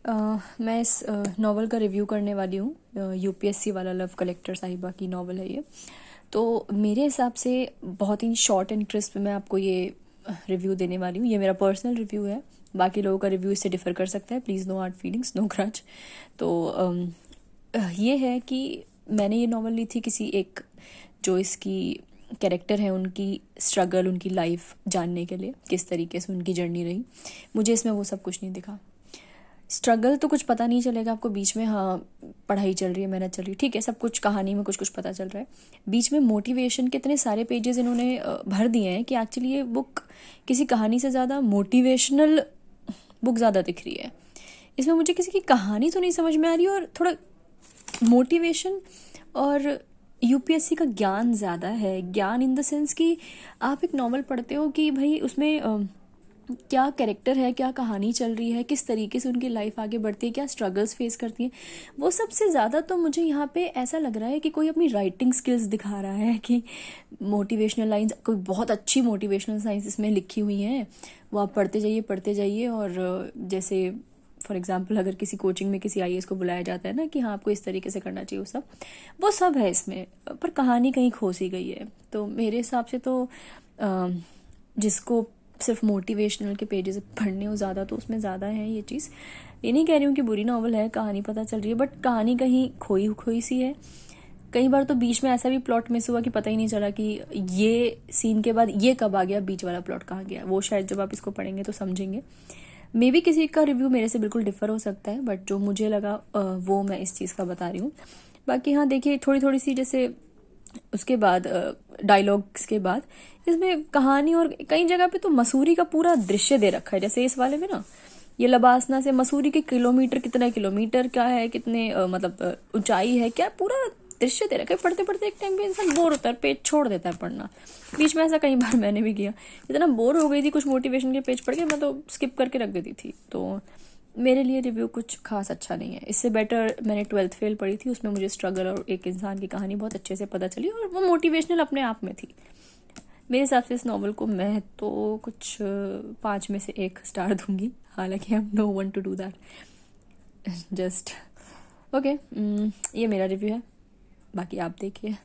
मैं इस नावल का रिव्यू करने वाली हूँ। यूपीएससी वाला लव कलेक्टर साहिबा की नावल है ये। तो मेरे हिसाब से बहुत ही शॉर्ट एंड क्रिस्प में आपको ये रिव्यू देने वाली हूँ। ये मेरा पर्सनल रिव्यू है, बाकी लोगों का रिव्यू इससे डिफर कर सकता है। Please no hard feelings, no grudge. तो ये है कि मैंने ये नावल ली थी किसी एक जो इसकी कैरेक्टर है उनकी स्ट्रगल, उनकी लाइफ जानने के लिए, किस तरीके से उनकी जर्नी रही। मुझे इसमें वो सब कुछ नहीं दिखा। स्ट्रगल तो कुछ पता नहीं चलेगा आपको बीच में, हाँ पढ़ाई चल रही है, मेहनत चल रही है, ठीक है, सब कुछ कहानी में कुछ कुछ पता चल रहा है। बीच में मोटिवेशन के इतने सारे पेजेस इन्होंने भर दिए हैं कि एक्चुअली ये बुक किसी कहानी से ज़्यादा मोटिवेशनल बुक ज़्यादा दिख रही है। इसमें मुझे किसी की कहानी तो नहीं समझ में आ रही और थोड़ा मोटिवेशन और यूपीएससी का ज्ञान ज़्यादा है। ज्ञान इन द सेंस कि आप एक नॉवल पढ़ते हो कि भाई उसमें क्या कैरेक्टर है, क्या कहानी चल रही है, किस तरीके से उनकी लाइफ आगे बढ़ती है, क्या स्ट्रगल्स फेस करती है। वो सबसे ज़्यादा तो मुझे यहाँ पे ऐसा लग रहा है कि कोई अपनी राइटिंग स्किल्स दिखा रहा है कि मोटिवेशनल लाइंस, कोई बहुत अच्छी मोटिवेशनल साइंस इसमें लिखी हुई हैं, वो आप पढ़ते जाइए। और जैसे फॉर एग्जाम्पल अगर किसी कोचिंग में किसी आईएएस को बुलाया जाता है ना कि हाँ आपको इस तरीके से करना चाहिए, वो सब है इसमें, पर कहानी कहीं खोसी गई है। तो मेरे हिसाब से तो जिसको सिर्फ मोटिवेशनल के पेजेस पढ़ने हो ज़्यादा, तो उसमें ज़्यादा है ये चीज़। ये नहीं कह रही हूँ कि बुरी नावल है, कहानी पता चल रही है, बट कहानी कहीं खोई खोई सी है। कई बार तो बीच में ऐसा भी प्लॉट मिस हुआ कि पता ही नहीं चला कि ये सीन के बाद ये कब आ गया, बीच वाला प्लॉट कहाँ गया। वो शायद जब आप इसको पढ़ेंगे तो समझेंगे। मे बी किसी का रिव्यू मेरे से बिल्कुल डिफर हो सकता है, बट जो मुझे लगा वो मैं इस चीज़ का बता रही हूँ। बाकी हाँ देखिए, थोड़ी थोड़ी सी जैसे उसके बाद डायलॉग्स के बाद इसमें कहानी, और कई जगह पे तो मसूरी का पूरा दृश्य दे रखा है। जैसे इस वाले में ना, ये लबासना से मसूरी के किलोमीटर, कितना किलोमीटर क्या है, कितने मतलब ऊंचाई है, क्या पूरा दृश्य दे रखा है। पढ़ते पढ़ते एक टाइम पे इंसान बोर होता है, पेज छोड़ देता है पढ़ना। बीच में ऐसा कई बार मैंने भी किया, इतना बोर हो गई थी कुछ मोटिवेशन के पेज पढ़ के, मैं तो स्किप करके रख देती थी। तो मेरे लिए रिव्यू कुछ खास अच्छा नहीं है। इससे बेटर मैंने 12th फेल पढ़ी थी, उसमें मुझे स्ट्रगल और एक इंसान की कहानी बहुत अच्छे से पता चली, और वो मोटिवेशनल अपने आप में थी। मेरे हिसाब से इस नावल को मैं तो कुछ 5 में से 1 स्टार दूंगी। हालांकि I am no one to do that, just okay. ये मेरा रिव्यू है, बाकी आप देखिए।